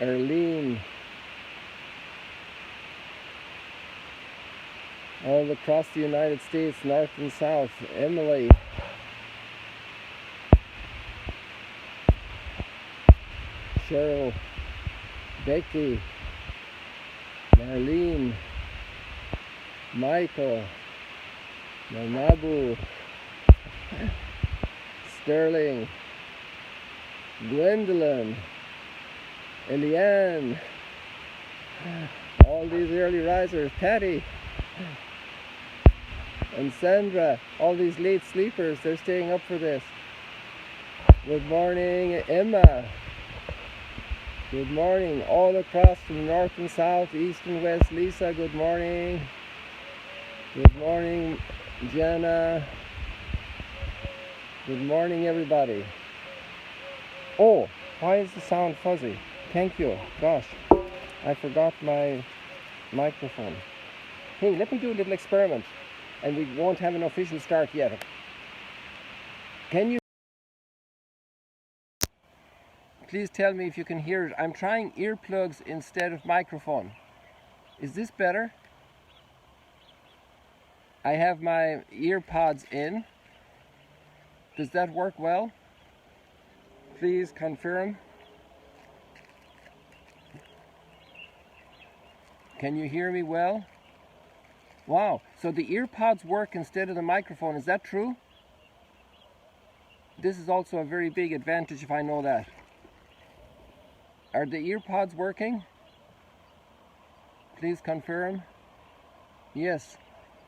Arlene, all across the United States, north and south, Emily, Cheryl, Becky, Marlene, Michael, Manabu, Sterling, Gwendolyn, Eliane, all these early risers, Patty and Sandra, all these late sleepers, they're staying up for this. Good morning, Emma. Good morning, all across from north and south, east and west. Lisa, good morning. Good morning, Jenna. Good morning, everybody. Oh, why is the sound fuzzy? Thank you. Gosh, I forgot my microphone. Hey, let me do a little experiment, and we won't have an official start yet. Can you please tell me if you can hear it? I'm trying earplugs instead of microphone. Is this better? I have my ear pods in. Does that work well? Please confirm. Can you hear me well? Wow, so the ear pods work instead of the microphone. Is that true? This is also a very big advantage if I know that. Are the ear pods working? Please confirm. Yes.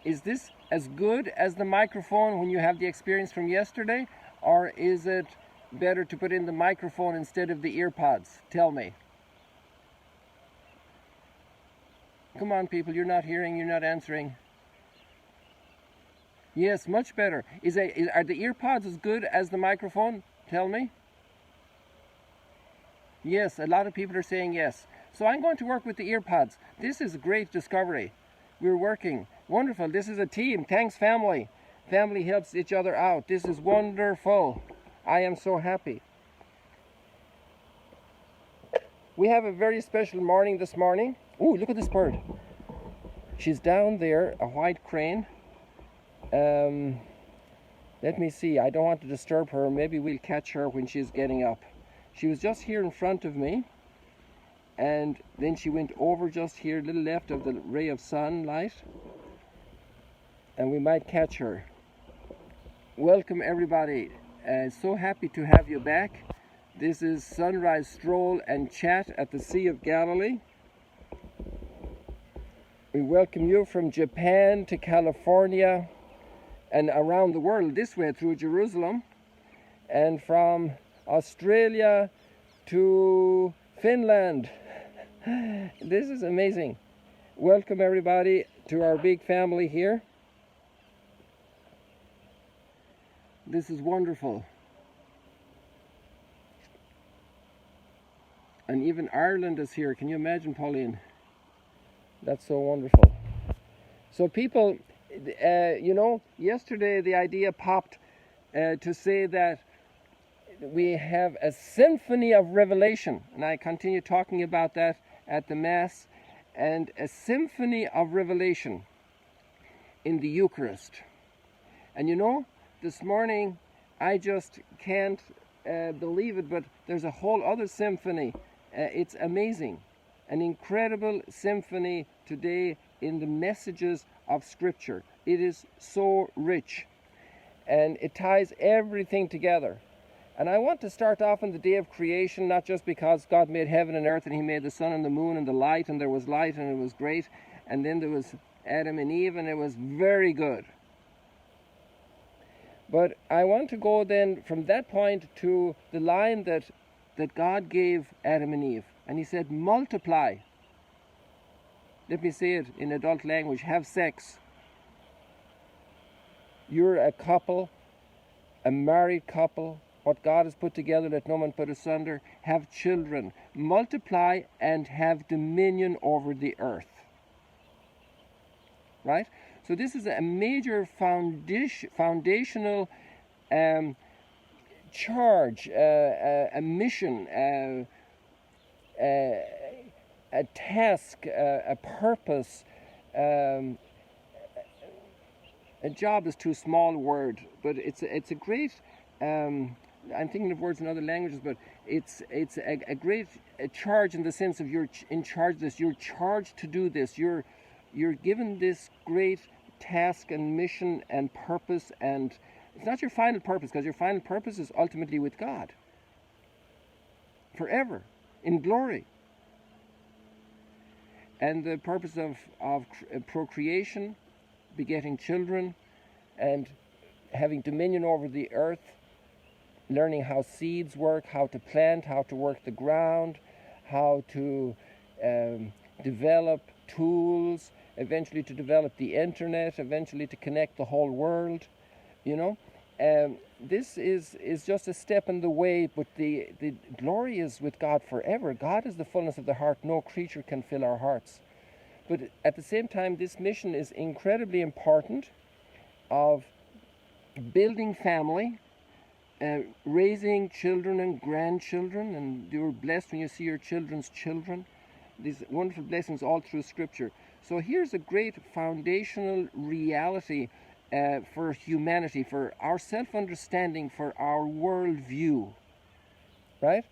Is this as good as the microphone when you have the experience from yesterday? Or is it better to put in the microphone instead of the ear pods? Tell me. Come on, people, you're not hearing, you're not answering. Yes, much better. Are the ear pods as good as the microphone? Tell me. Yes, a lot of people are saying yes. So I'm going to work with the ear pods. This is a great discovery. We're working. Wonderful. This is a team. Thanks, family. Family helps each other out. This is wonderful. I am so happy. We have a very special morning this morning. Ooh, look at this bird. She's down there, a white crane. Let me see. I don't want to disturb her. Maybe we'll catch her when she's getting up. She was just here in front of me, and then she went over just here, a little left of the ray of sunlight, and we might catch her. Welcome, everybody. So happy to have you back. This is Sunrise Stroll and Chat at the Sea of Galilee. We welcome you from Japan to California and around the world this way through Jerusalem, and from Australia to Finland. This is amazing. Welcome everybody to our big family here. This is wonderful. And even Ireland is here. Can you imagine, Pauline? That's so wonderful. So people, yesterday the idea popped to say that we have a symphony of revelation, and I continue talking about that at the Mass, and a symphony of revelation in the Eucharist. And this morning I just can't believe it, but there's a whole other symphony. It's amazing. An incredible symphony today in the messages of Scripture. It is so rich, and it ties everything together. And I want to start off on the day of creation, not just because God made heaven and earth and He made the sun and the moon and the light, and there was light and it was great, and then there was Adam and Eve and it was very good. But I want to go then from that point to the line that God gave Adam and Eve. And He said, multiply. Let me say it in adult language, have sex. You're a couple, a married couple. What God has put together, let no man put asunder. Have children. Multiply and have dominion over the earth. Right? So this is a major foundational charge, a mission, a task, a purpose. A job is too small a word, but it's a great. I'm thinking of words in other languages, but it's a great charge in the sense of you're in charge of this. You're charged to do this. You're given this great task and mission and purpose, and it's not your final purpose, because your final purpose is ultimately with God forever in glory. And the purpose of procreation, begetting children, and having dominion over the earth, learning how seeds work, how to plant, how to work the ground, how to develop tools, eventually to develop the internet, eventually to connect the whole world, you know. This is just a step in the way, but the glory is with God forever. God is the fullness of the heart. No creature can fill our hearts. But at the same time, this mission is incredibly important of building family, raising children and grandchildren, and you're blessed when you see your children's children. These wonderful blessings all through Scripture. So here's a great foundational reality for humanity, for our self-understanding, for our worldview, right?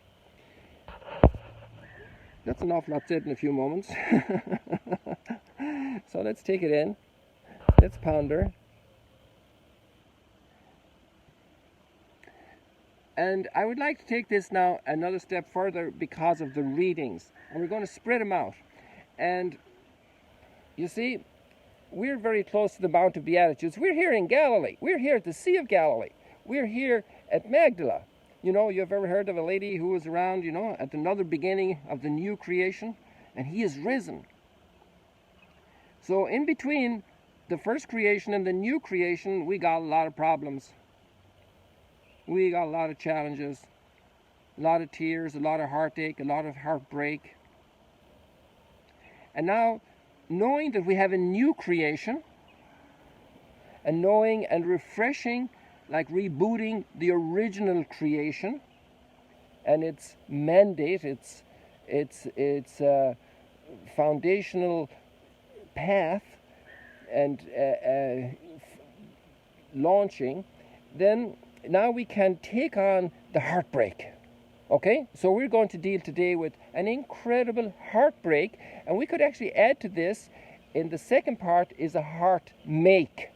That's an awful lot said in a few moments. So let's take it in. Let's ponder. And I would like to take this now another step further because of the readings. And we're going to spread them out. And you see, we're very close to the Mount of Beatitudes. We're here in Galilee. We're here at the Sea of Galilee. We're here at Magdala. You know, you've ever heard of a lady who was around, you know, at another beginning of the new creation? And he is risen. So in between the first creation and the new creation, we got a lot of problems. We got a lot of challenges, a lot of tears, a lot of heartache, a lot of heartbreak. And now, knowing that we have a new creation, and knowing and refreshing, like rebooting the original creation, and its mandate, its foundational path, and launching, then now we can take on the heartbreak. Okay, so we're going to deal today with an incredible heartbreak, and we could actually add to this. In the second part is a heart make.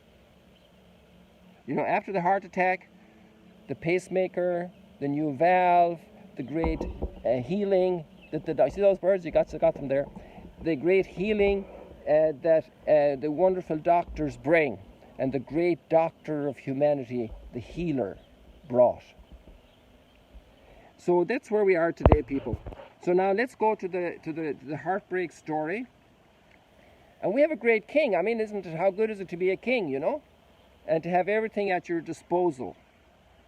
You know, after the heart attack, the pacemaker, the new valve, the great healing. See those birds? You got them there. The great healing that the wonderful doctors bring, and the great doctor of humanity, the healer, brought. So that's where we are today, people. So now let's go to the heartbreak story. And we have a great king. I mean, isn't it, how good is it to be a king, you know? And to have everything at your disposal.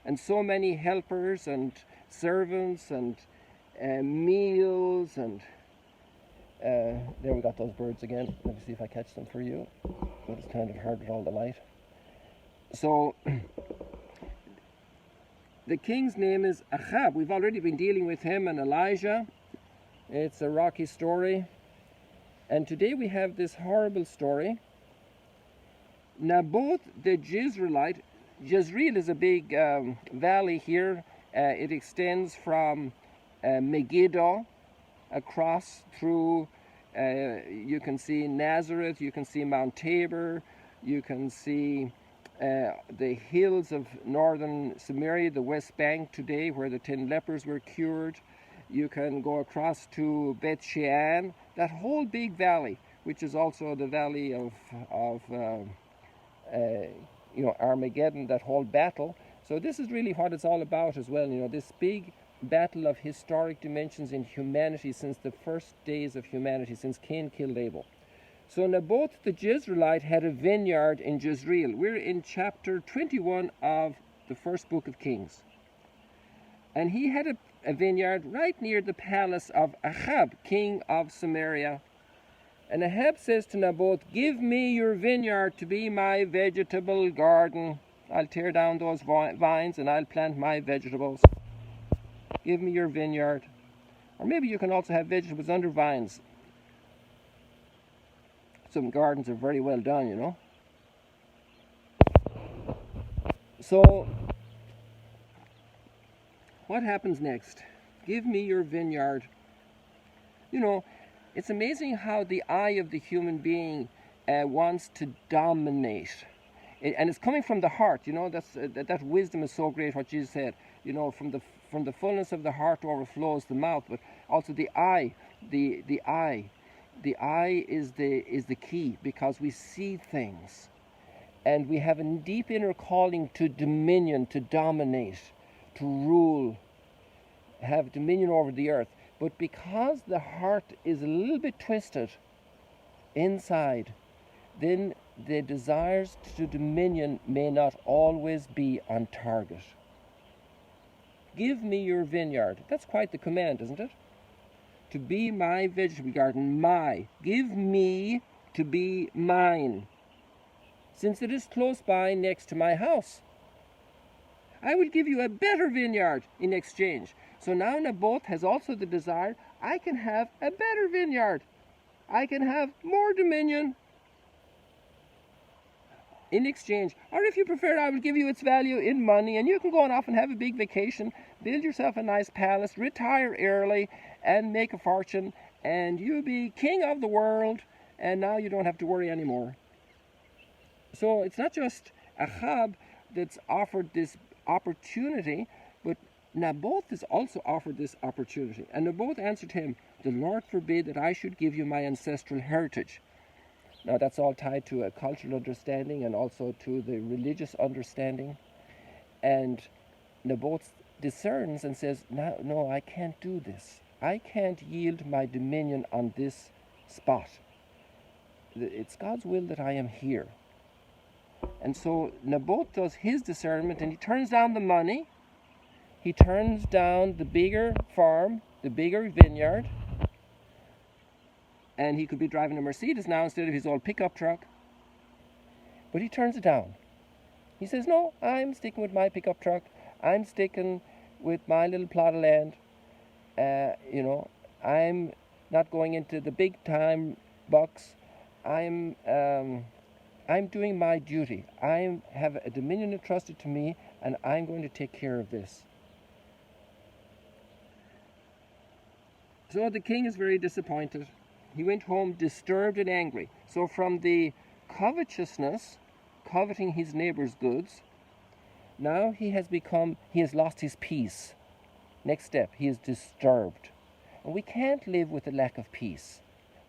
And so many helpers and servants and meals and... there we got those birds again. Let me see if I catch them for you. But it's kind of hard with all the light. So... the king's name is Ahab. We've already been dealing with him and Elijah. It's a rocky story. And today we have this horrible story. Naboth the Jezreelite. Jezreel is a big valley here. It extends from Megiddo across through, you can see Nazareth, you can see Mount Tabor, you can see the hills of northern Samaria, the West Bank today, where the 10 lepers were cured. You can go across to Beth Shean, that whole big valley, which is also the valley of Armageddon, that whole battle. So this is really what it's all about as well, you know, this big battle of historic dimensions in humanity since the first days of humanity, since Cain killed Abel. So Naboth the Jezreelite had a vineyard in Jezreel. We're in chapter 21 of the first book of Kings. And he had a vineyard right near the palace of Ahab, king of Samaria. And Ahab says to Naboth, "Give me your vineyard to be my vegetable garden. I'll tear down those vines and I'll plant my vegetables. Give me your vineyard. Or maybe you can also have vegetables under vines. Some gardens are very well done, you know. So, what happens next? Give me your vineyard. You know, it's amazing how the eye of the human being wants to dominate. And it's coming from the heart, you know. That wisdom is so great, what Jesus said. You know, from the fullness of the heart overflows the mouth, but also the eye. The eye is the key, because we see things. And we have a deep inner calling to dominion, to dominate, to rule, have dominion over the earth. But because the heart is a little bit twisted inside, then the desires to dominion may not always be on target. Give me your vineyard. That's quite the command, isn't it? To be my vegetable garden, my. Give me to be mine, since it is close by next to my house. I will give you a better vineyard in exchange. So now Naboth has also the desire, I can have a better vineyard. I can have more dominion in exchange. Or if you prefer, I will give you its value in money, and you can go on off and have a big vacation, build yourself a nice palace, retire early, and make a fortune, and you'll be king of the world, and now you don't have to worry anymore. So it's not just Ahab that's offered this opportunity, but Naboth is also offered this opportunity. And Naboth answered him, the Lord forbid that I should give you my ancestral heritage. Now that's all tied to a cultural understanding and also to the religious understanding. And Naboth discerns and says, no, I can't do this. I can't yield my dominion on this spot. It's God's will that I am here. And so Naboth does his discernment, and he turns down the money. He turns down the bigger farm, the bigger vineyard. And he could be driving a Mercedes now instead of his old pickup truck. But he turns it down. He says, no, I'm sticking with my pickup truck. I'm sticking with my little plot of land. I'm not going into the big time bucks. I'm doing my duty. I have a dominion entrusted to me, and I'm going to take care of this. So the king is very disappointed. He went home disturbed and angry. So from the covetousness, coveting his neighbor's goods, now he has lost his peace. Next step, he is disturbed. And we can't live with a lack of peace,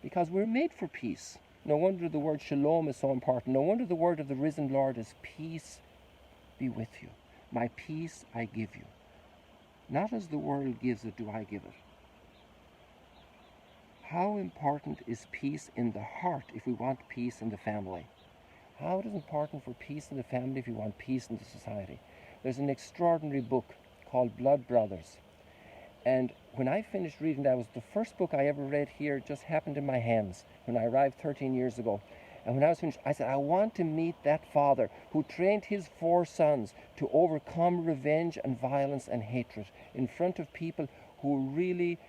because we're made for peace. No wonder the word shalom is so important. No wonder the word of the risen Lord is, peace be with you. My peace I give you. Not as the world gives it do I give it. How important is peace in the heart if we want peace in the family? How it is important for peace in the family if you want peace in the society. There's an extraordinary book called Blood Brothers. And when I finished reading that, it was the first book I ever read here. It just happened in my hands when I arrived 13 years ago. And when I was finished, I said, I want to meet that father who trained his 4 sons to overcome revenge and violence and hatred in front of people who really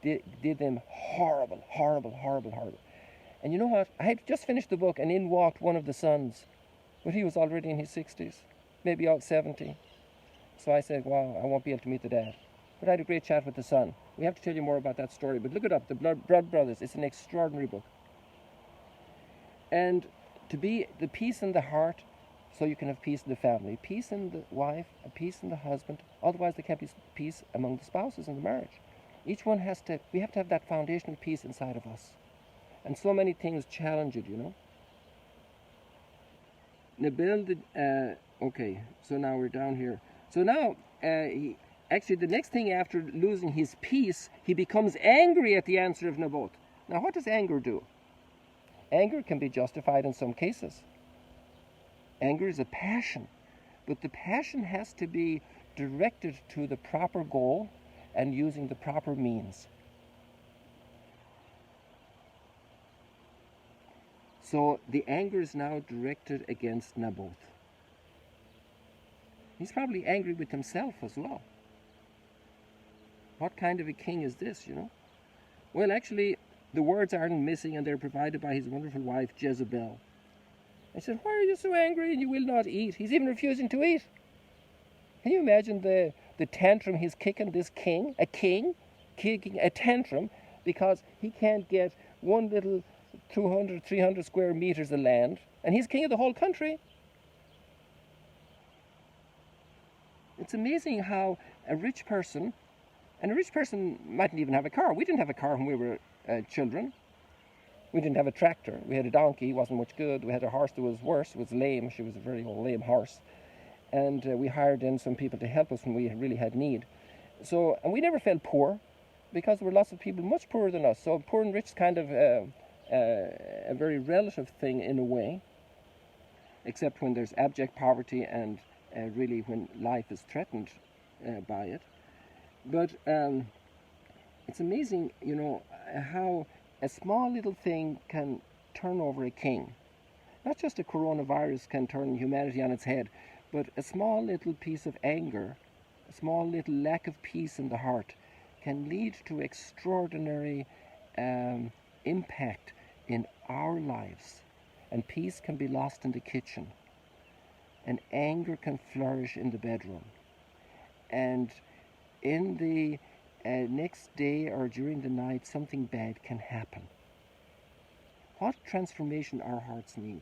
did them horrible. And you know what? I had just finished the book, and in walked one of the sons. But he was already in his 60s, maybe out 70. So I said, wow, I won't be able to meet the dad. But I had a great chat with the son. We have to tell you more about that story, but look it up, the Blood Brothers. It's an extraordinary book. And to be the peace in the heart, so you can have peace in the family, peace in the wife, a peace in the husband. Otherwise there can't be peace among the spouses in the marriage. Each one we have to have that foundation of peace inside of us. And so many things challenge it, you know. Nabil okay, so now we're down here. So now, actually the next thing after losing his peace, he becomes angry at the answer of Naboth. Now what does anger do? Anger can be justified in some cases. Anger is a passion, but the passion has to be directed to the proper goal and using the proper means. So the anger is now directed against Naboth. He's probably angry with himself as well. What kind of a king is this, Well, actually, the words aren't missing, and they're provided by his wonderful wife, Jezebel. I said, why are you so angry and you will not eat? He's even refusing to eat. Can you imagine the tantrum he's kicking, this king kicking a tantrum because he can't get one little 200, 300 square meters of land, and he's king of the whole country. It's amazing how a rich person mightn't even have a car. We didn't have a car when we were children. We didn't have a tractor. We had a donkey, wasn't much good. We had a horse that was worse, was lame. She was a very old, lame horse. And we hired in some people to help us when we really had need. So, and we never felt poor, because there were lots of people much poorer than us. So poor and rich is kind of a very relative thing in a way, except when there's abject poverty and really when life is threatened by it. But it's amazing, how a small little thing can turn over a king. Not just a coronavirus can turn humanity on its head, but a small little piece of anger, a small little lack of peace in the heart can lead to extraordinary impact in our lives. And peace can be lost in the kitchen. And anger can flourish in the bedroom. And in the next day or during the night, something bad can happen. What transformation our hearts need.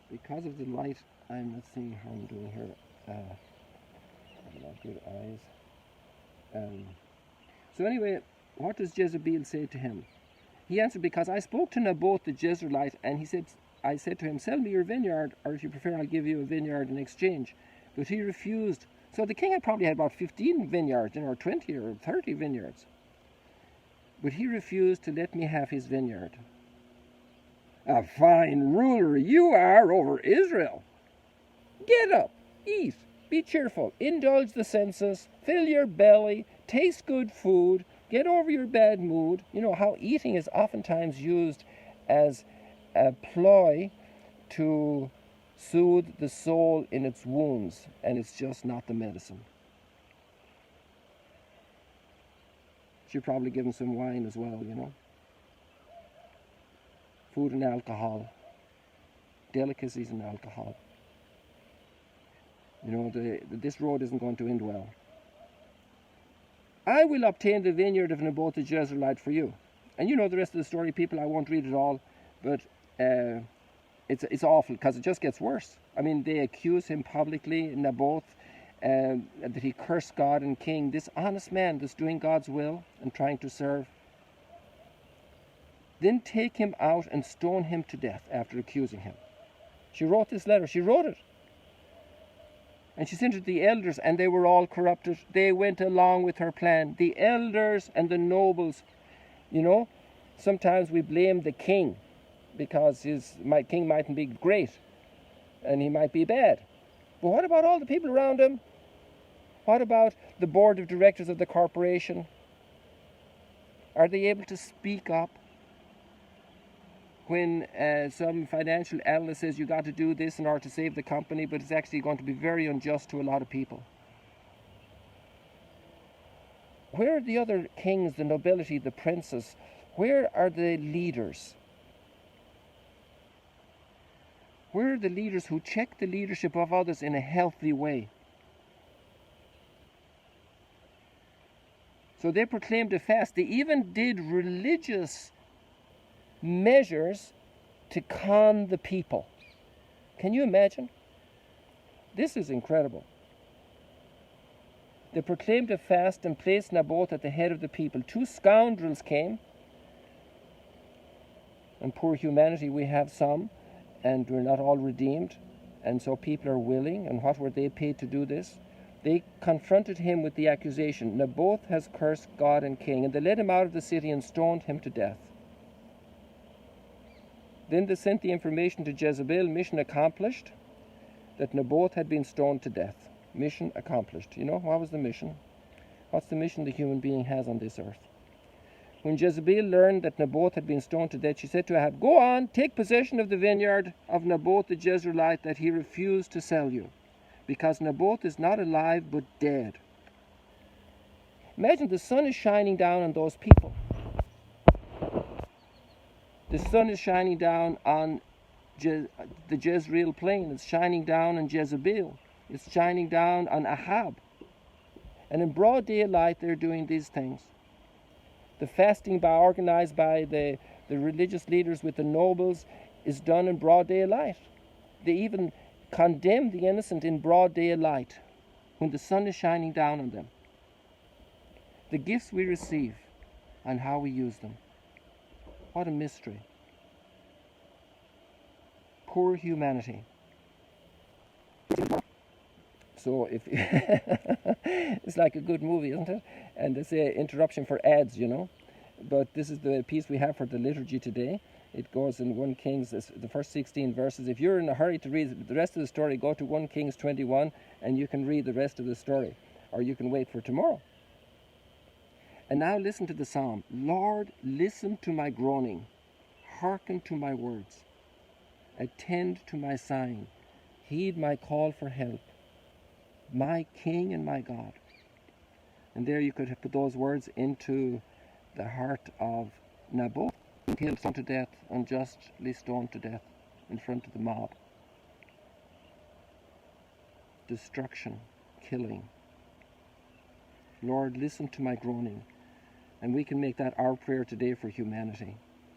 Because of the light, I'm not seeing how I'm doing here. I've not good eyes. So anyway, what does Jezebel say to him? He answered, because I spoke to Naboth the Jezreelite, and I said to him, sell me your vineyard, or if you prefer, I'll give you a vineyard in exchange. But he refused. So the king had probably had about 15 vineyards, or 20 or 30 vineyards. But he refused to let me have his vineyard. A fine ruler you are over Israel. Get up, eat, be cheerful, indulge the senses, fill your belly, taste good food, get over your bad mood. You know how eating is oftentimes used as a ploy to soothe the soul in its wounds, and it's just not the medicine. Should probably give him some wine as well, Food and alcohol, delicacies and alcohol. This road isn't going to end well. I will obtain the vineyard of Naboth the Jezreelite for you. And you know the rest of the story, people. I won't read it all, but it's awful because it just gets worse. I mean, they accuse him publicly, Naboth, that he cursed God and king. This honest man that's doing God's will and trying to serve. Then take him out and stone him to death after accusing him. She wrote this letter. She wrote it. And she sent it to the elders, and they were all corrupted. They went along with her plan. The elders and the nobles. Sometimes we blame the king because my king mightn't be great and he might be bad. But what about all the people around him? What about the board of directors of the corporation? Are they able to speak up when some financial analyst says you got to do this in order to save the company, but it's actually going to be very unjust to a lot of people? Where are the other kings, the nobility, the princes? Where are the leaders? Where are the leaders who check the leadership of others in a healthy way? So they proclaimed a fast. They even did religious measures to con the people. Can you imagine? This is incredible. They proclaimed a fast and placed Naboth at the head of the people. 2 scoundrels came, and poor humanity, we have some, and we're not all redeemed, and so people are willing. And what were they paid to do this? They confronted him with the accusation, Naboth has cursed God and king, and they led him out of the city and stoned him to death. Then they sent the information to Jezebel, mission accomplished, that Naboth had been stoned to death. Mission accomplished. What was the mission? What's the mission the human being has on this earth? When Jezebel learned that Naboth had been stoned to death, she said to Ahab, go on, take possession of the vineyard of Naboth the Jezreelite that he refused to sell you, because Naboth is not alive but dead. Imagine the sun is shining down on those people. The sun is shining down on the Jezreel plain. It's shining down on Jezebel. It's shining down on Ahab. And in broad daylight, they're doing these things. The fasting organized by the religious leaders with the nobles is done in broad daylight. They even condemn the innocent in broad daylight when the sun is shining down on them. The gifts we receive and how we use them. What a mystery. Poor humanity. So if it's like a good movie, isn't it? And they say interruption for ads, you know. But this is the piece we have for the liturgy today. It goes in 1 Kings, the first 16 verses. If you're in a hurry to read the rest of the story, go to 1 Kings 21 and you can read the rest of the story. Or you can wait for tomorrow. And now listen to the psalm. Lord, listen to my groaning. Hearken to my words. Attend to my sighing. Heed my call for help. My King and my God. And there you could put those words into the heart of Naboth, killed, stoned to death, unjustly stoned to death in front of the mob. Destruction, killing. Lord, listen to my groaning. And we can make that our prayer today for humanity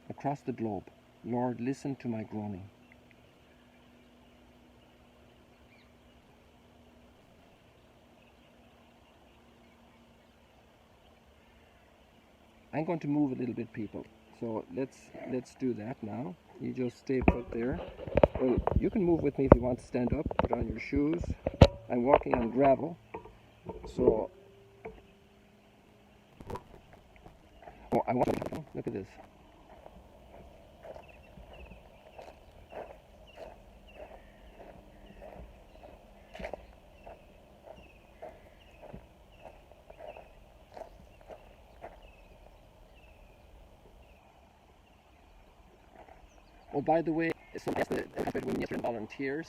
across the globe. Lord, listen to my groaning. I'm going to move a little bit, people. So let's do that now. You just stay put there. Well, you can move with me if you want to stand up. Put on your shoes. I'm walking on gravel. So, I want to look at this. Oh, by the way, some women yesterday volunteers,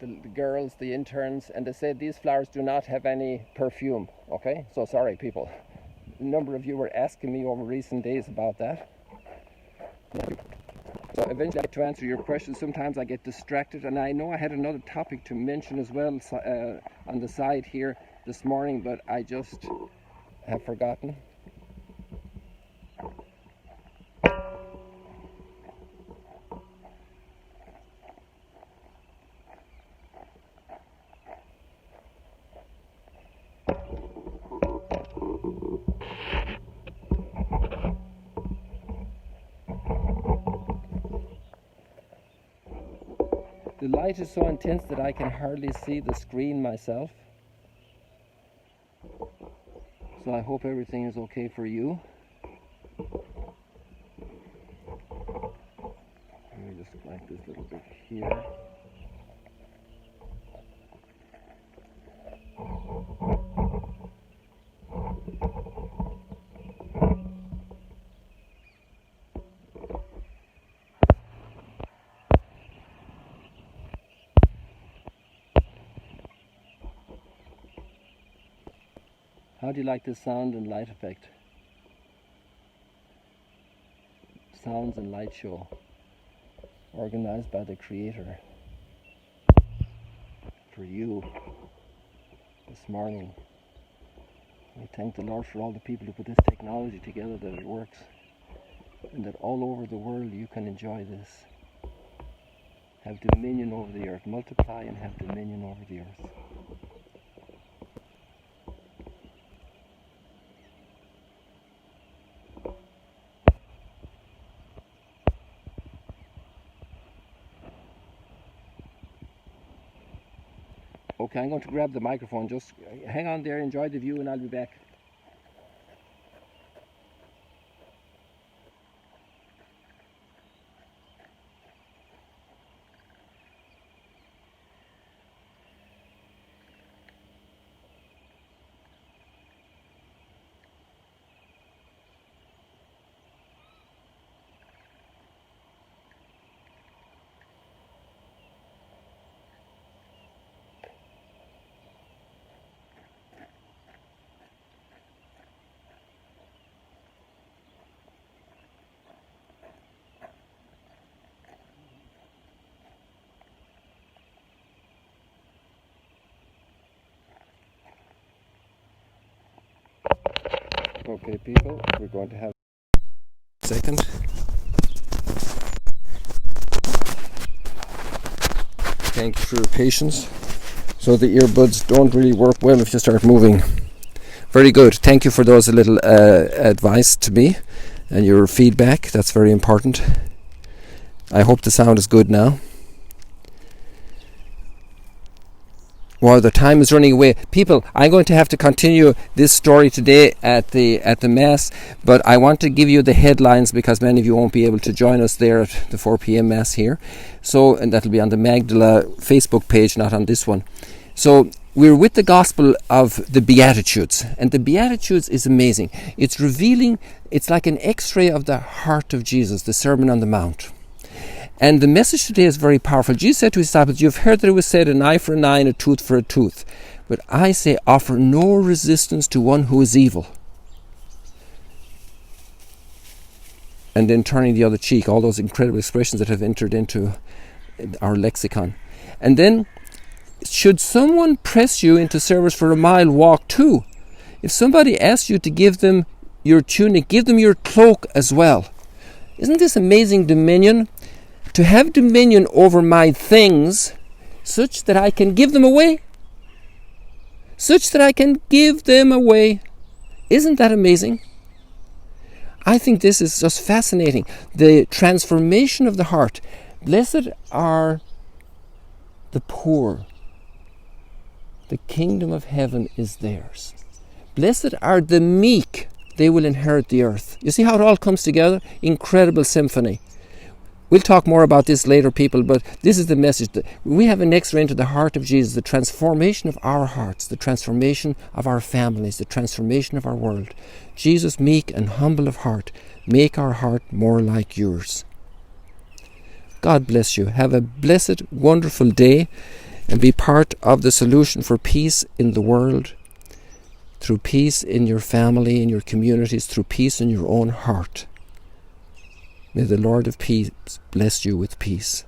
the girls, the interns, and they said these flowers do not have any perfume. Okay, so sorry, people. A number of you were asking me over recent days about that. So eventually, to answer your question, sometimes I get distracted, and I know I had another topic to mention as well on the side here this morning, but I just have forgotten. The light is so intense that I can hardly see the screen myself. So I hope everything is okay for you. Let me just like this little bit here. How do you like this sound and light effect? Sounds and light show, organized by the Creator for you this morning. I thank the Lord for all the people who put this technology together, that it works, and that all over the world you can enjoy this. Have dominion over the earth, multiply and have dominion over the earth. Okay, I'm going to grab the microphone. Just hang on there, enjoy the view, and I'll be back. Okay, people, we're going to have a second. Thank you for your patience. So the earbuds don't really work well if you start moving. Very good. Thank you for those little advice to me and your feedback. That's very important. I hope the sound is good now. Well, the time is running away. People, I'm going to have to continue this story today at the Mass, but I want to give you the headlines because many of you won't be able to join us there at the 4 p.m. Mass here. So, and that'll be on the Magdala Facebook page, not on this one. So, we're with the Gospel of the Beatitudes, and the Beatitudes is amazing. It's revealing, it's like an x-ray of the heart of Jesus, the Sermon on the Mount. And the message today is very powerful. Jesus said to his disciples, you've heard that it was said, an eye for an eye and a tooth for a tooth. But I say, offer no resistance to one who is evil. And then turning the other cheek, all those incredible expressions that have entered into our lexicon. And then, should someone press you into service for a mile, walk too. If somebody asks you to give them your tunic, give them your cloak as well. Isn't this amazing dominion? To have dominion over my things, such that I can give them away. Such that I can give them away. Isn't that amazing? I think this is just fascinating. The transformation of the heart. Blessed are the poor. The kingdom of heaven is theirs. Blessed are the meek. They will inherit the earth. You see how it all comes together? Incredible symphony. We'll talk more about this later, people, but this is the message. We have an X-ray into the heart of Jesus, the transformation of our hearts, the transformation of our families, the transformation of our world. Jesus, meek and humble of heart, make our heart more like yours. God bless you. Have a blessed, wonderful day, and be part of the solution for peace in the world, through peace in your family, in your communities, through peace in your own heart. May the Lord of peace bless you with peace.